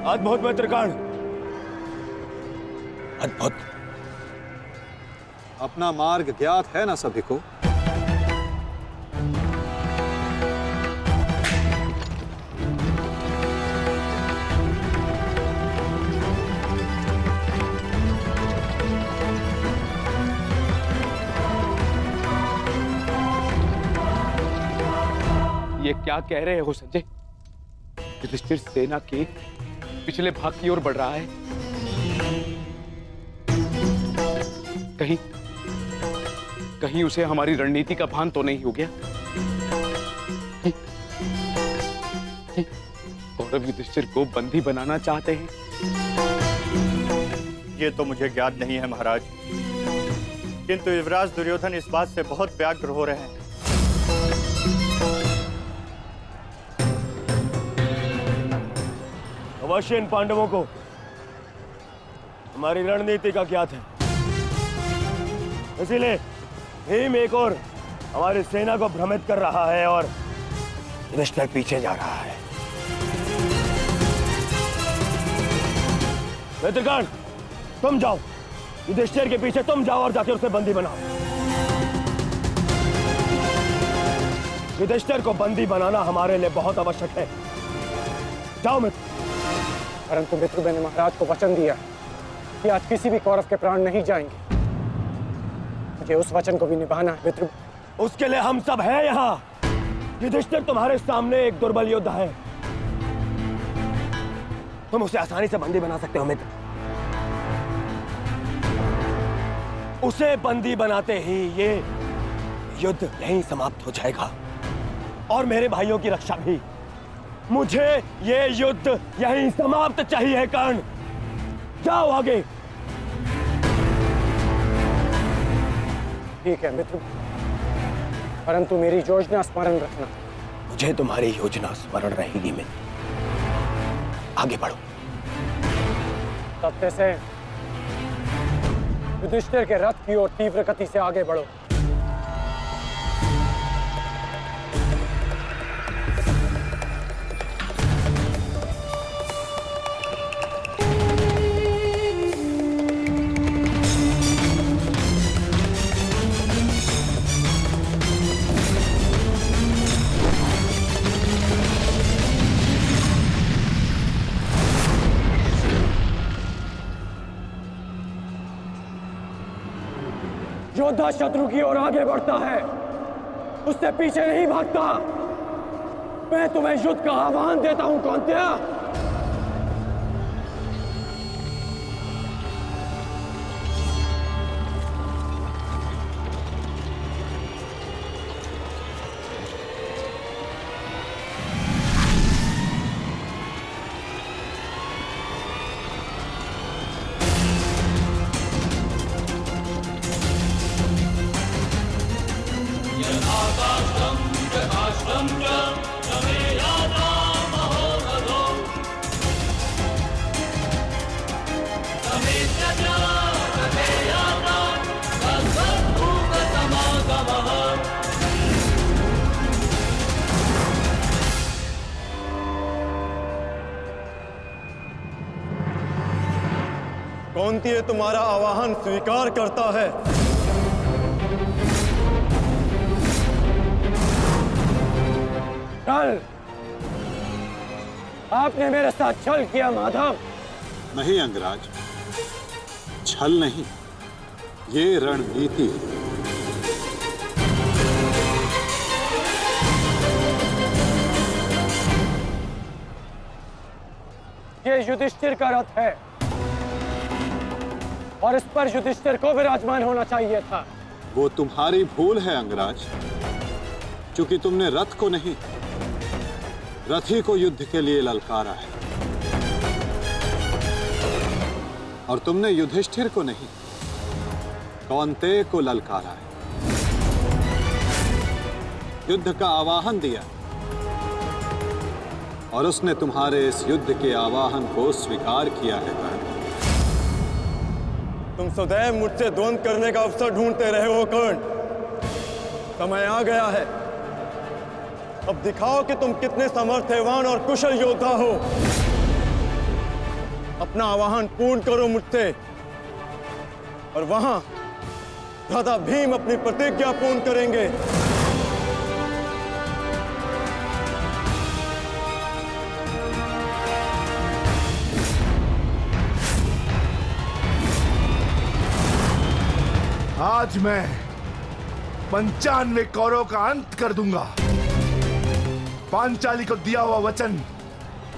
अद्भुत मित्रगण, अद्भुत। अपना मार्ग ज्ञात है ना सभी को? ये क्या कह रहे हो संजय? युधिष्ठिर सेना के पिछले भाग की ओर बढ़ रहा है। कहीं उसे हमारी रणनीति का भान तो नहीं हो गया? कौरव युधिष्ठिर को बंदी बनाना चाहते हैं। ये तो मुझे ज्ञात नहीं है महाराज, किंतु युवराज दुर्योधन इस बात से बहुत व्यग्र हो रहे हैं। अवश्य इन पांडवों को हमारी रणनीति का ज्ञात है, इसीलिए भीम एक और हमारी सेना को भ्रमित कर रहा है और युधिष्ठिर पीछे जा रहा है। मित्रगण, तुम जाओ, युधिष्ठिर के पीछे तुम जाओ और जाकर उसे बंदी बनाओ। युधिष्ठिर को बंदी बनाना हमारे लिए बहुत आवश्यक है। जाओ मित्र। परंतु मित्र, मैंने महाराज को वचन दिया कि आज किसी भी कौरव के प्राण नहीं जाएंगे। मुझे उस वचन को भी निभाना है मित्र। उसके लिए हम सब हैं यहाँ। युधिष्ठिर तुम्हारे सामने एक दुर्बल योद्धा है, तुम उसे आसानी से बंदी बना सकते हो मित्र। उसे बंदी बनाते ही ये युद्ध यहीं समाप्त हो जाएगा और मेरे भाइयों की रक्षा भी। मुझे ये युद्ध यहीं समाप्त चाहिए। कर्ण, जाओ आगे। ठीक है मित्र, परंतु मेरी योजना स्मरण रखना। मुझे तुम्हारी योजना स्मरण रहेगी मित्र। आगे बढ़ो। तब से युधिष्ठिर के रथ की ओर तीव्र गति से आगे बढ़ो। योद्धा शत्रु की ओर आगे बढ़ता है, उससे पीछे नहीं भागता। मैं तुम्हें युद्ध का आह्वान देता हूं कौन्तेय। कौन्तेय तुम्हारा आवाहन स्वीकार करता है। छल, आपने मेरे साथ छल किया माधव। नहीं अंगराज, छल नहीं, ये रणनीति है। ये युधिष्ठिर का रथ है और इस पर युधिष्ठिर को विराजमान होना चाहिए था। वो तुम्हारी भूल है अंगराज, क्योंकि तुमने रथ को नहीं, रथी को युद्ध के लिए ललकारा है। और तुमने युधिष्ठिर को नहीं, कौन्तेय को ललकारा है, युद्ध का आवाहन दिया और उसने तुम्हारे इस युद्ध के आवाहन को स्वीकार किया है कर्ण। तुम सदैव मुझसे द्वंद्व करने का अवसर ढूंढते रहे हो कर्ण। समय आ गया है, अब दिखाओ कि तुम कितने समर्थवान और कुशल योद्धा हो। अपना आवाहन पूर्ण करो मुझसे और वहां भ्राता भीम अपनी प्रतिज्ञा पूर्ण करेंगे। आज मैं 95 कौरवों का अंत कर दूंगा। पांचाली को दिया हुआ वचन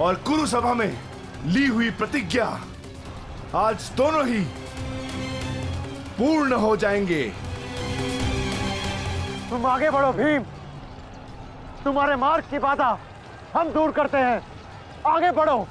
और कुरु सभा में ली हुई प्रतिज्ञा आज दोनों ही पूर्ण हो जाएंगे। तुम आगे बढ़ो भीम, तुम्हारे मार्ग की बाधा हम दूर करते हैं। आगे बढ़ो।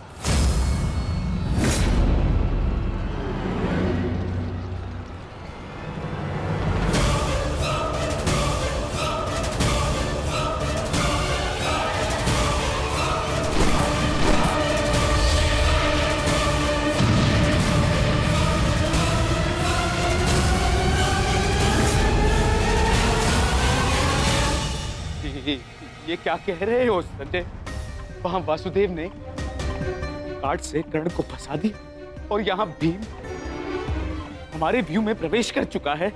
ये क्या कह रहे हो संजय? वहां वासुदेव ने काट से कर्ण को फंसा दी और यहाँ भीम हमारे व्यू में प्रवेश कर चुका है।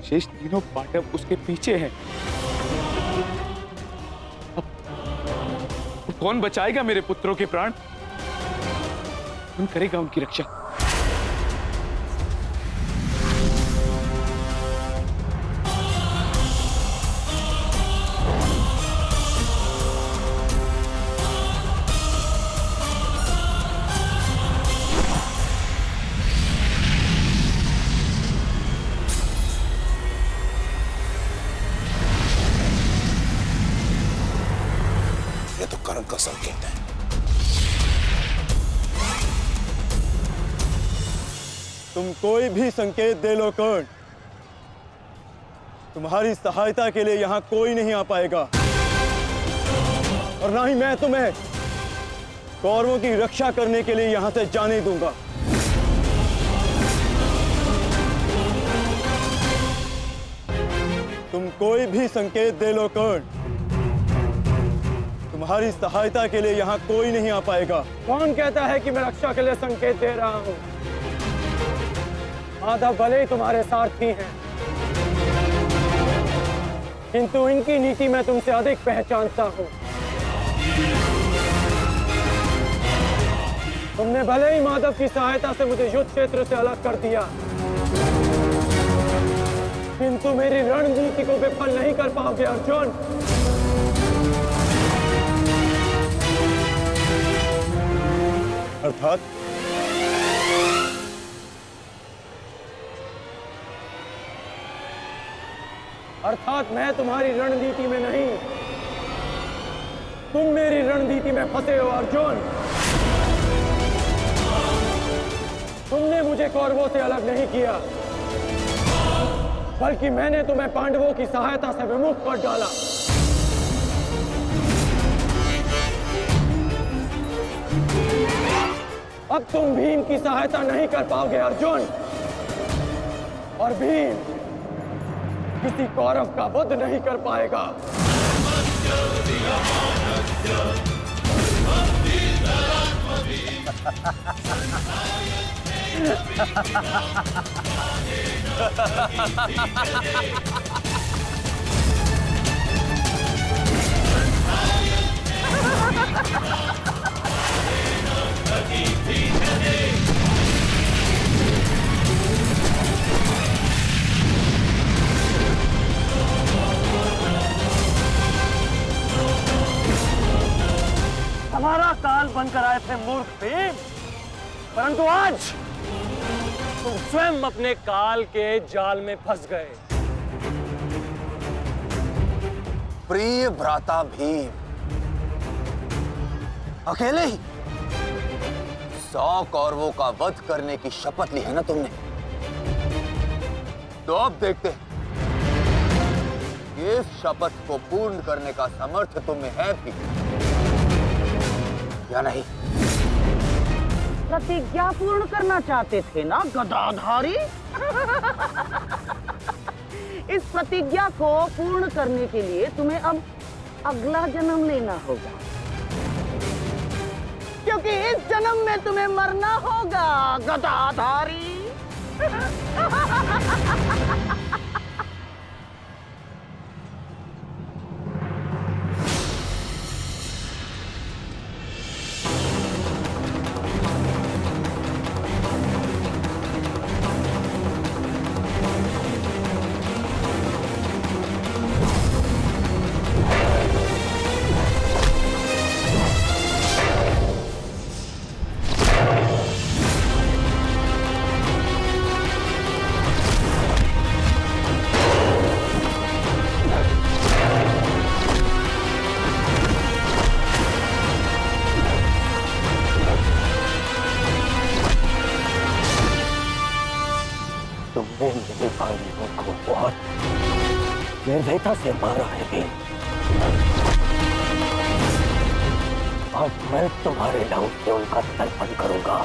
शेष तीनों पांडव उसके पीछे हैं। अब कौन बचाएगा मेरे पुत्रों के प्राण? कौन करेगा उनकी रक्षा? कर्ण का संकेत है। तुम कोई भी संकेत दे लो कर्ण, तुम्हारी सहायता के लिए यहां कोई नहीं आ पाएगा और ना ही मैं तुम्हें कौरवों की रक्षा करने के लिए यहां से जाने दूंगा। तुम कोई भी संकेत दे लो कर्ण, तुम्हारी सहायता के लिए यहां कोई नहीं आ पाएगा। कौन कहता है कि मैं रक्षा के लिए संकेत दे रहा हूं? माधव भले ही तुम्हारे सारथी हैं, किंतु इनकी नीति मैं तुमसे अधिक पहचानता हूं। तुमने भले ही माधव की सहायता से मुझे युद्ध क्षेत्र से अलग कर दिया, किंतु मेरी रणनीति को विफल नहीं कर पाओगे अर्जुन। अर्थात मैं तुम्हारी रणनीति में नहीं, तुम मेरी रणनीति में फंसे हो अर्जुन। तुमने मुझे कौरवों से अलग नहीं किया, बल्कि मैंने तुम्हें पांडवों की सहायता से विमुख कर डाला। अब तुम भीम की सहायता नहीं कर पाओगे अर्जुन, और भीम किसी कौरव का वध नहीं कर पाएगा। काल बनकर आए थे मूर्ख भीम, परंतु आज तुम स्वयं अपने काल के जाल में फंस गए। प्रिय भ्राता भीम, अकेले ही 100 कौरवों का वध करने की शपथ ली है ना तुमने? तो अब देखते हैं कि इस शपथ को पूर्ण करने का सामर्थ्य तुम्हें है भी या नहीं। प्रतिज्ञा पूर्ण करना चाहते थे ना गदाधारी? इस प्रतिज्ञा को पूर्ण करने के लिए तुम्हें अब अगला जन्म लेना होगा, क्योंकि इस जन्म में तुम्हें मरना होगा गदाधारी। तुमने मेरे भाइयों को बहुत निर्दयता से मारा है भीम। आज मैं तुम्हारे लहू से उनका तर्पण करूंगा।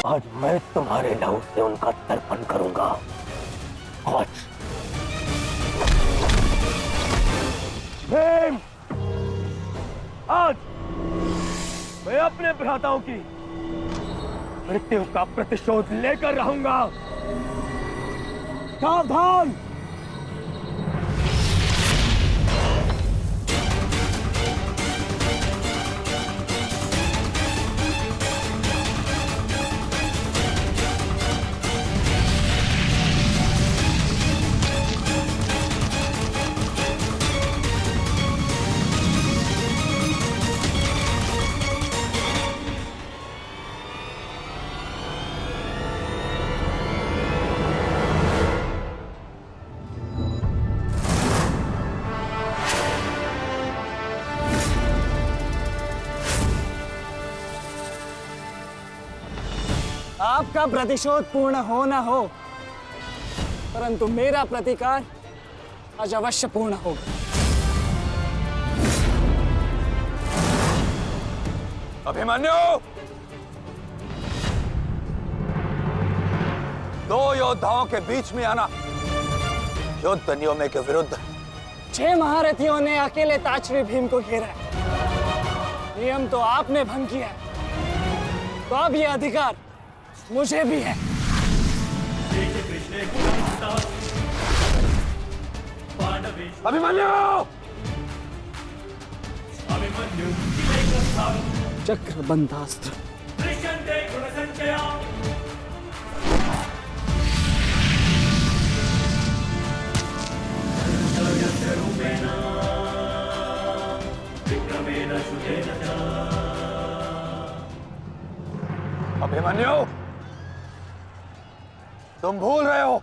आज मैं तुम्हारे लहू से उनका तर्पण करूंगा। भीम, आज मैं अपने भ्राताओं की मृत्यु का प्रतिशोध लेकर रहूंगा। सावधान! आपका प्रतिशोध पूर्ण हो ना हो, परंतु मेरा प्रतिकार आज अवश्य पूर्ण होगा। अभिमन्यु, 2 योद्धाओं के बीच में आना युद्ध नियमों के विरुद्ध। 6 महारथियों ने अकेले ताचरी भीम को घेरा है। नियम तो आपने भंग किया है, तो अब यह अधिकार मुझे भी है। अभिमन्यु! चक्र बंधास्त्र। अभिमन्यु, तुम भूल रहे हो,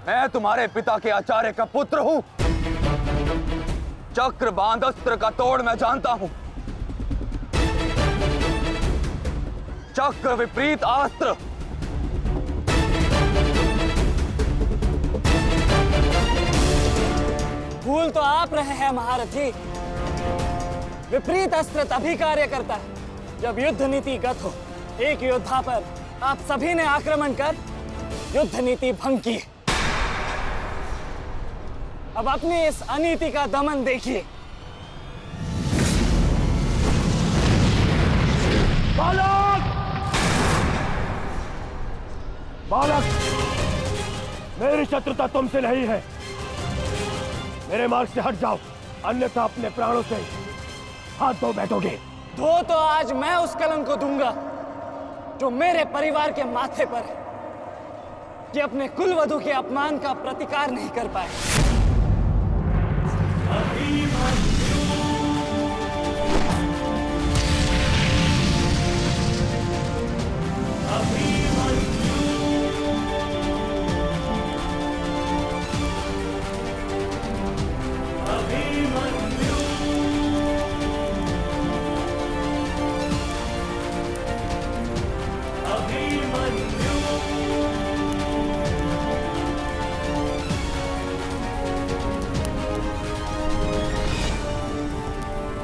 मैं तुम्हारे पिता के आचार्य का पुत्र हूं। चक्र बांध अस्त्र का तोड़ मैं जानता हूं। चक्र विपरीत अस्त्र। भूल तो आप रहे हैं महारथी। विपरीत अस्त्र तभी कार्य करता है जब युद्ध नीति गत हो। एक योद्धा पर आप सभी ने आक्रमण कर युद्ध नीति भंग की। अब अपनी इस अनीति का दमन देखिए। बालक! बालक! मेरी शत्रुता तुमसे नहीं है। मेरे मार्ग से हट जाओ, अन्यथा अपने प्राणों से हाथ धो बैठोगे। धो तो आज मैं उस कलंक को दूंगा जो मेरे परिवार के माथे पर है, कि अपने कुलवधु के अपमान का प्रतिकार नहीं कर पाए।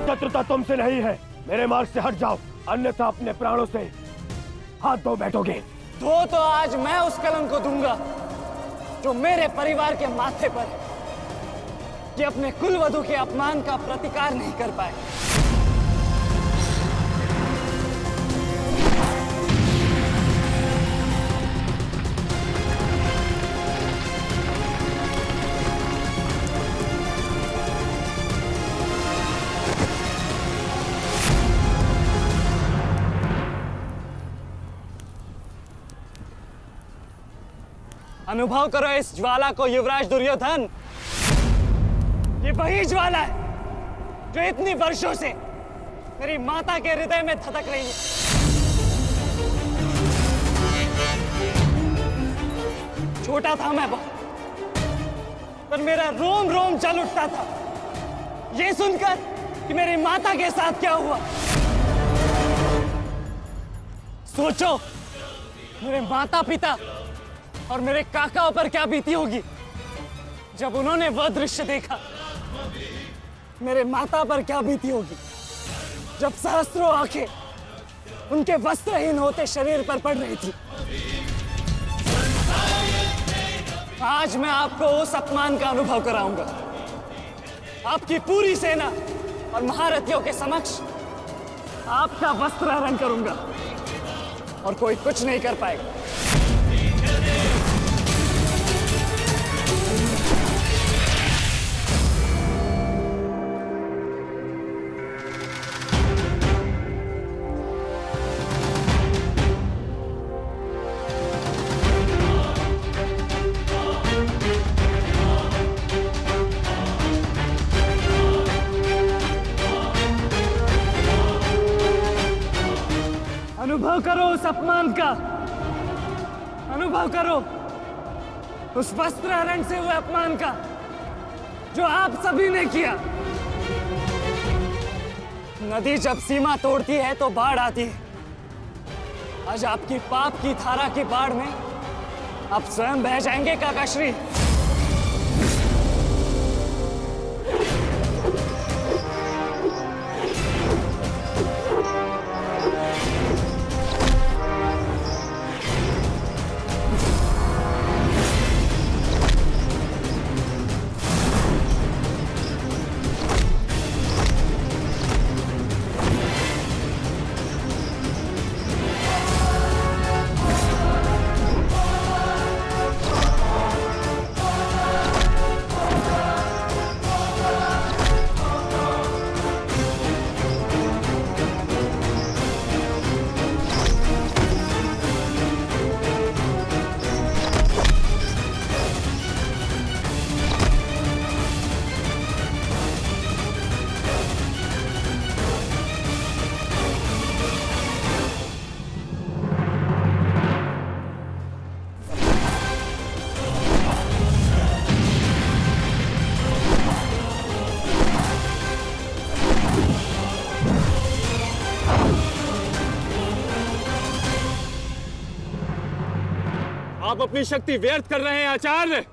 शत्रुता तुमसे नहीं है, मेरे मार्ग से हट जाओ, अन्यथा अपने प्राणों से हाथ धो बैठोगे। धो तो आज मैं उस कलंक को दूंगा जो मेरे परिवार के माथे पर है, कि अपने कुलवधु के अपमान का प्रतिकार नहीं कर पाए। अनुभव करो इस ज्वाला को युवराज दुर्योधन। ये वही ज्वाला है जो इतनी वर्षों से मेरी माता के हृदय में धधक रही है। छोटा था मैं बहुत, पर मेरा रोम रोम जल उठता था ये सुनकर कि मेरी माता के साथ क्या हुआ। सोचो मेरे माता पिता और मेरे काकाओं पर क्या बीती होगी जब उन्होंने वह दृश्य देखा। मेरे माता पर क्या बीती होगी जब सहस्त्रों आंखें उनके वस्त्रहीन होते शरीर पर पड़ रही थी। आज मैं आपको उस अपमान का अनुभव कराऊंगा। आपकी पूरी सेना और महारथियों के समक्ष आपका वस्त्र हरण करूंगा और कोई कुछ नहीं कर पाएगा। अनुभव करो उस अपमान का, अनुभव करो उस वस्त्र हरण से हुए अपमान का जो आप सभी ने किया। नदी जब सीमा तोड़ती है तो बाढ़ आती है। आज आपकी पाप की धारा की बाढ़ में आप स्वयं बह जाएंगे काकाश्री। आप अपनी शक्ति व्यर्थ कर रहे हैं आचार्य।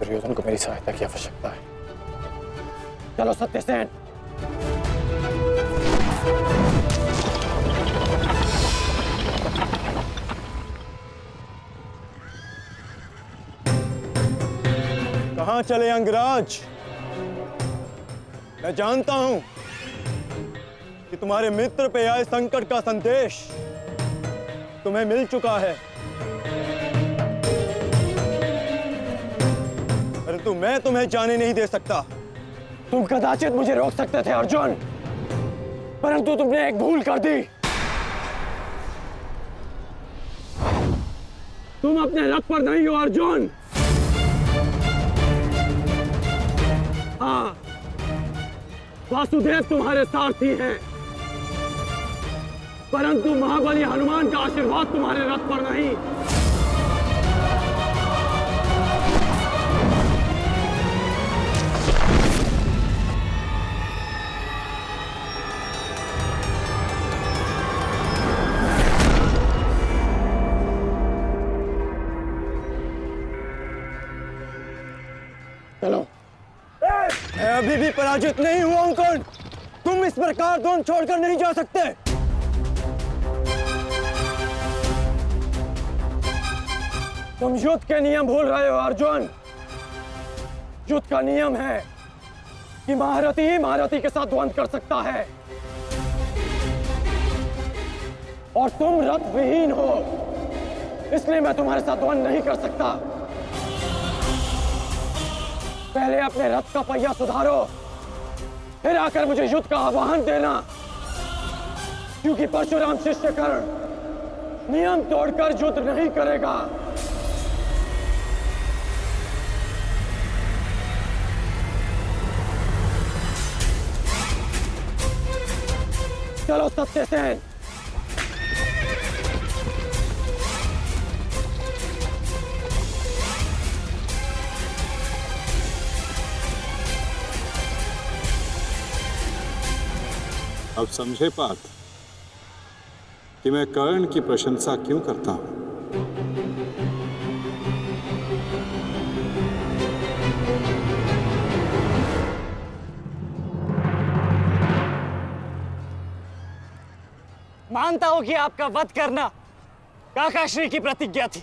दुर्योधन को मेरी सहायता की आवश्यकता है। चलो सत्यसेन। कहां चले अंगराज? मैं जानता हूं कि तुम्हारे मित्र पे आए संकट का संदेश तुम्हें मिल चुका है, परंतु मैं तुम्हें जाने नहीं दे सकता। तुम कदाचित मुझे रोक सकते थे अर्जुन, परंतु तुमने एक भूल कर दी। तुम अपने रथ पर नहीं हो अर्जुन। हाँ, वासुदेव तुम्हारे सारथी हैं, परंतु महाबली हनुमान का आशीर्वाद तुम्हारे रथ पर नहीं। चलो। मैं अभी भी पराजित नहीं हुआ हूं कर्ण। तुम इस प्रकार द्रोण छोड़कर नहीं जा सकते। तुम युद्ध के नियम भूल रहे हो अर्जुन। युद्ध का नियम है कि महारथी ही महारथी के साथ द्वंद्व कर सकता है, और तुम रथ विहीन हो, इसलिए मैं तुम्हारे साथ द्वंद्व नहीं कर सकता। पहले अपने रथ का पहिया सुधारो, फिर आकर मुझे युद्ध का आह्वान देना, क्योंकि परशुराम शिष्य कर्ण नियम तोड़कर युद्ध नहीं करेगा। चलो सत्यसेन। अब समझे पार्थ कि मैं कर्ण की प्रशंसा क्यों करता हूं। मानता हूं कि आपका वध करना काकाश्री की प्रतिज्ञा थी।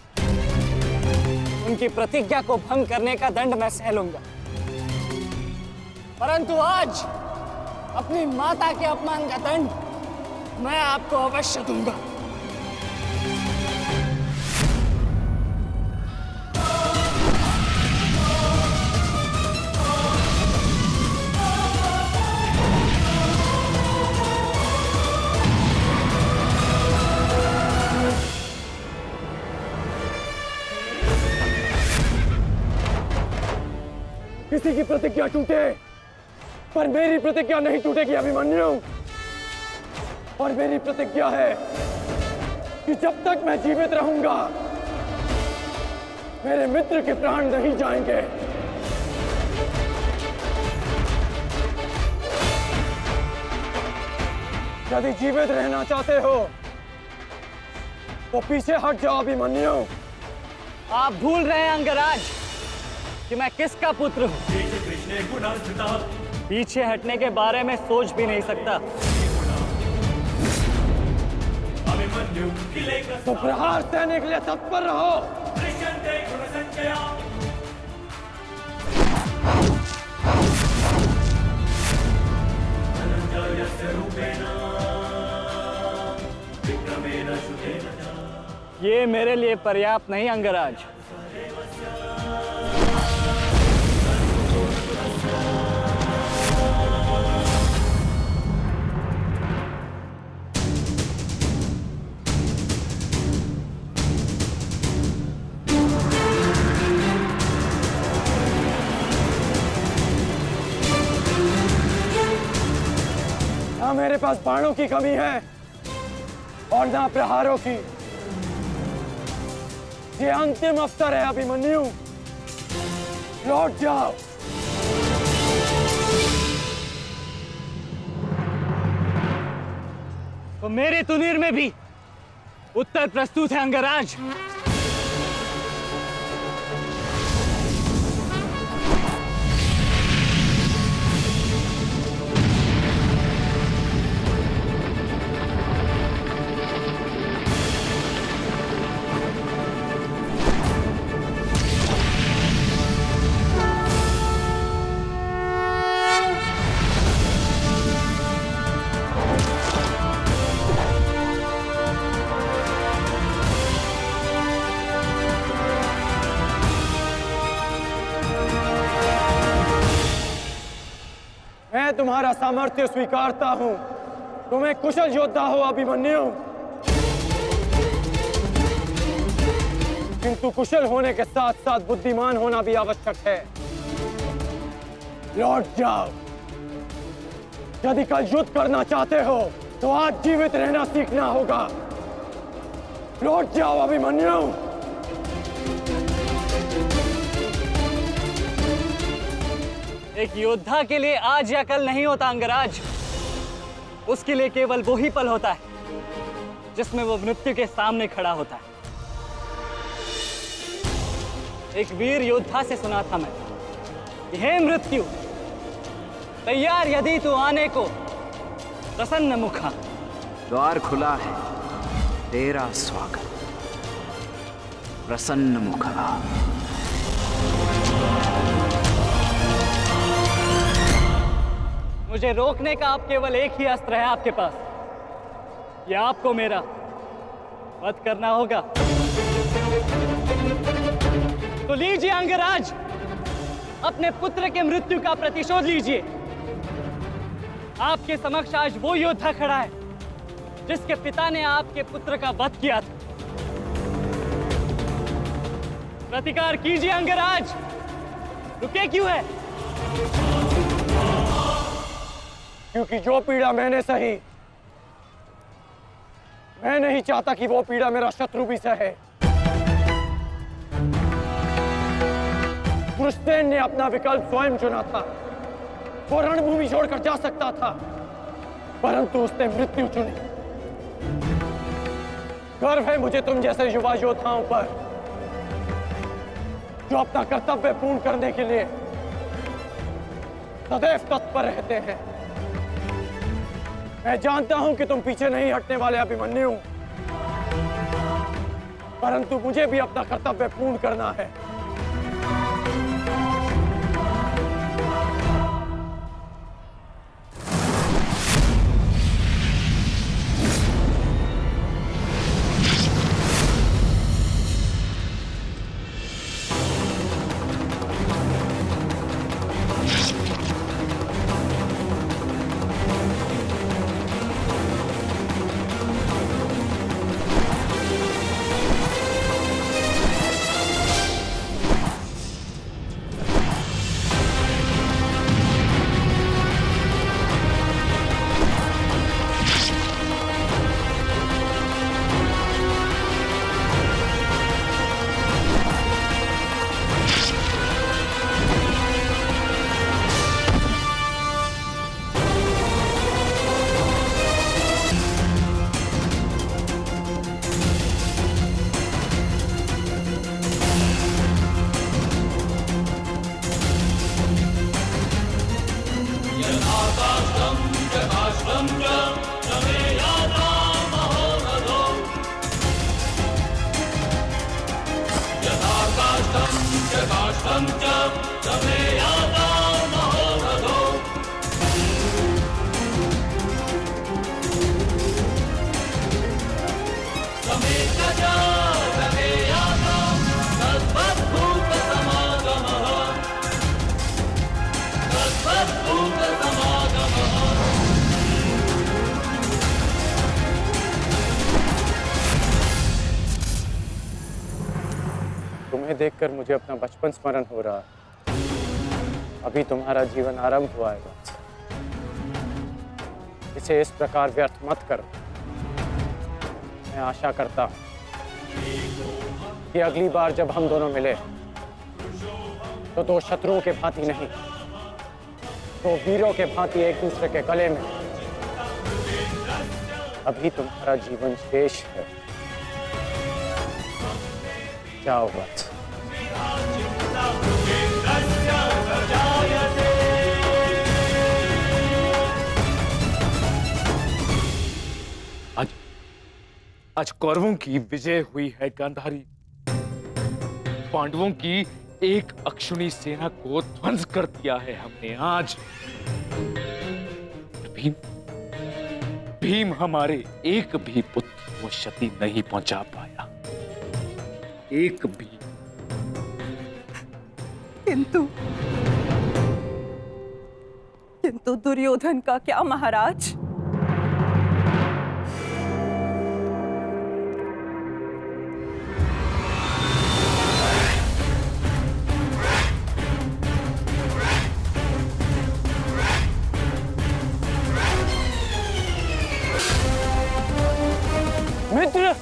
उनकी प्रतिज्ञा को भंग करने का दंड मैं सह लूंगा, परंतु आज अपनी माता के अपमान का दंड मैं आपको अवश्य दूंगा। किसी की प्रतिज्ञा टूटे, पर मेरी प्रतिज्ञा नहीं टूटेगी अभिमन्यु। और मेरी प्रतिज्ञा है कि जब तक मैं जीवित रहूंगा, मेरे मित्र के प्राण नहीं जाएंगे। यदि जीवित रहना चाहते हो तो पीछे हट जाओ अभिमन्यु। आप भूल रहे हैं अंगराज कि मैं किसका पुत्र हूं। पीछे हटने के बारे में सोच भी नहीं सकता। तो प्रहार सहने के लिए तत्पर रहो। ये मेरे लिए पर्याप्त नहीं अंगराज। ना मेरे पास बाणों की कमी है और ना प्रहारों की। ये अंतिम अवसर है अभिमन्यु, लौट जाओ। तो मेरे तुनीर में भी उत्तर प्रस्तुत है अंगराज। तुम्हारा सामर्थ्य स्वीकारता हूं। तुम एक कुशल योद्धा हो अभिमन्यु, किंतु कुशल होने के साथ साथ बुद्धिमान होना भी आवश्यक है। लौट जाओ। यदि कल युद्ध करना चाहते हो तो आज जीवित रहना सीखना होगा। लौट जाओ अभिमन्यु। एक योद्धा के लिए आज या कल नहीं होता अंगराज। उसके लिए केवल वो ही पल होता है जिसमें वो मृत्यु के सामने खड़ा होता है। एक वीर योद्धा से सुना था मैं, हे मृत्यु, तैयार यदि तू आने को, प्रसन्न मुखा। द्वार खुला है, तेरा स्वागत, प्रसन्न मुखा। मुझे रोकने का अब केवल एक ही अस्त्र है आपके पास, या आपको मेरा वध करना होगा। तो लीजिए अंगराज, अपने पुत्र के मृत्यु का प्रतिशोध लीजिए। आपके समक्ष आज वो योद्धा खड़ा है जिसके पिता ने आपके पुत्र का वध किया था। प्रतिकार कीजिए अंगराज, रुके क्यों है? क्योंकि जो पीड़ा मैंने सही, मैं नहीं चाहता कि वो पीड़ा मेरा शत्रु भी सहे। कृष्ण ने अपना विकल्प स्वयं चुना था। वो रणभूमि छोड़कर जा सकता था, परंतु उसने मृत्यु चुनी। गर्व है मुझे तुम जैसे युवा योद्धाओं पर, जो अपना कर्तव्य पूर्ण करने के लिए सदैव तत्पर रहते हैं। मैं जानता हूं कि तुम पीछे नहीं हटने वाले अभिमन्यु, परंतु मुझे भी अपना कर्तव्य पूर्ण करना है। तुम्हें देखकर मुझे अपना बचपन स्मरण हो रहा है। अभी तुम्हारा जीवन आरंभ हुआ है वत्स। इसे इस प्रकार व्यर्थ मत करो। मैं आशा करता हूं कि अगली बार जब हम दोनों मिले तो दो शत्रुओं के भांति नहीं, दो वीरों के भांति एक दूसरे के गले में। अभी तुम्हारा जीवन शेष है। जाओ वत्स। आज कौरवों की विजय हुई है गांधारी। पांडवों की एक अक्षुणी सेना को ध्वंस कर दिया है हमने आज। भीम हमारे एक भी पुत्र को क्षति नहीं पहुंचा पाया, एक भी। किंतु दुर्योधन का क्या महाराज? मित्र,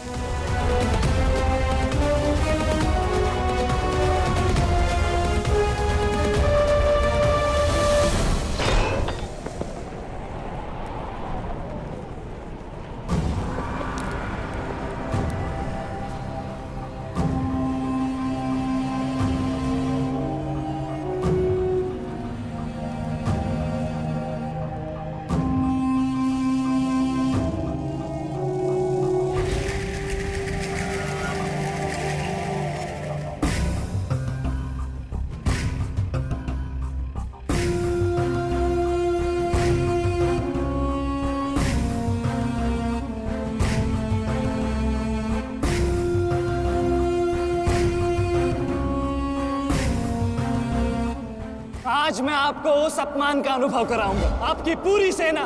आज मैं आपको उस अपमान का अनुभव कराऊंगा। आपकी पूरी सेना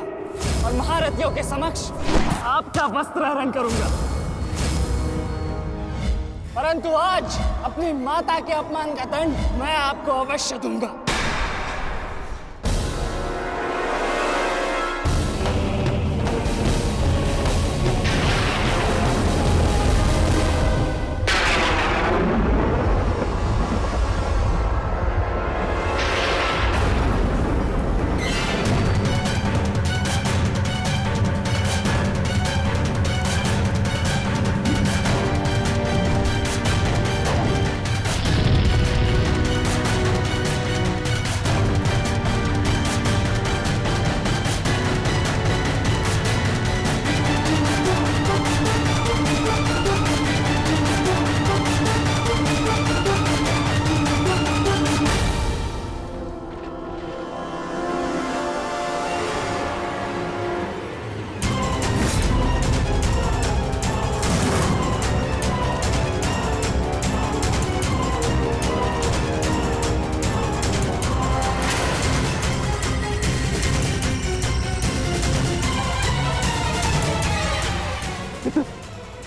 और महारथियों के समक्ष आपका वस्त्र हरण करूंगा। परंतु आज अपनी माता के अपमान का दंड मैं आपको अवश्य दूंगा।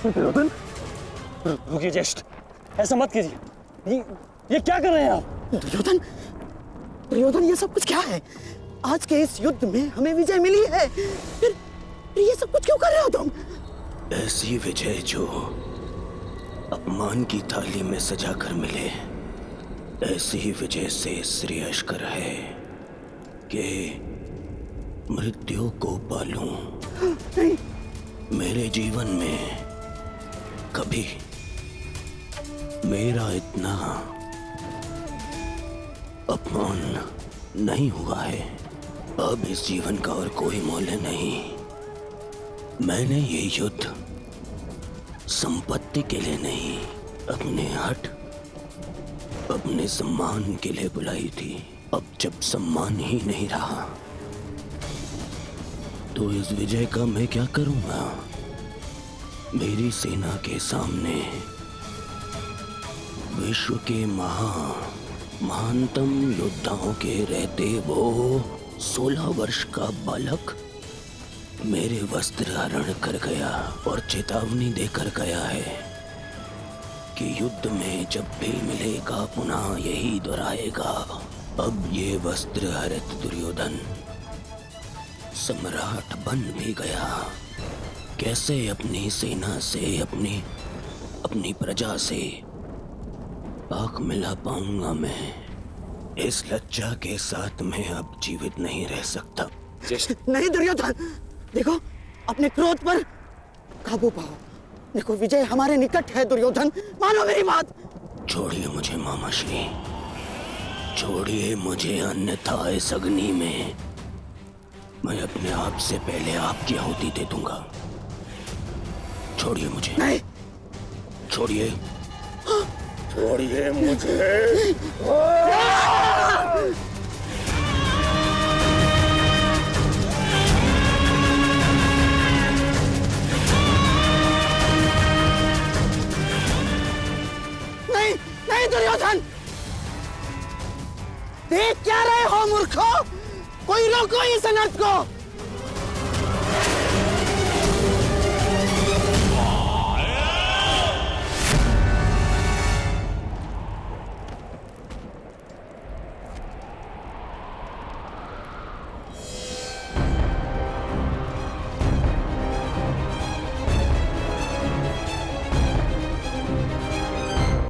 दुर्योधन, रुकिए ज्येष्ठ, ऐसा मत कीजिए। ये क्या कर रहे हैं आप? दुर्योधन, दुर्योधन, ये सब कुछ क्या है? आज के इस युद्ध में हमें विजय मिली है, फिर ये सब कुछ क्यों कर रहे हो तुम? ऐसी विजय जो अपमान की थाली में सजा कर मिले, ऐसी ही विजय से श्रेयस्कर है कि मृत्यु को पालूं। नहीं। मेरे जीवन में कभी मेरा इतना अपमान नहीं हुआ है। अब इस जीवन का और कोई मूल्य नहीं। मैंने ये युद्ध संपत्ति के लिए नहीं, अपने हट, अपने सम्मान के लिए बुलाई थी। अब जब सम्मान ही नहीं रहा तो इस विजय का मैं क्या करूंगा? मेरी सेना के सामने विश्व के महानतम योद्धाओं के रहते वो 16 वर्ष का बालक मेरे वस्त्र हरण कर गया और चेतावनी देकर गया है कि युद्ध में जब भी मिलेगा पुनः यही दोहराएगा। अब ये वस्त्र हरित दुर्योधन सम्राट बन भी गया। कैसे अपनी सेना से, अपनी प्रजा से आंख मिला पाऊंगा मैं? इस लज्जा के साथ मैं अब जीवित नहीं रह सकता। नहीं दुर्योधन, देखो अपने क्रोध पर काबू पाओ। देखो विजय हमारे निकट है दुर्योधन, मानो मेरी बात। छोड़िए मुझे मामाश्री, छोड़िए मुझे, अन्यथा इस अग्नि में मैं अपने आप से पहले आपकी आहुति दे दूंगा। छोड़िए मुझे। नहीं। छोड़िए, छोड़िए मुझे। नहीं, नहीं दुर्योधन, देख क्या रहे हो मूर्खों? कोई रोको इस अनर्थ को।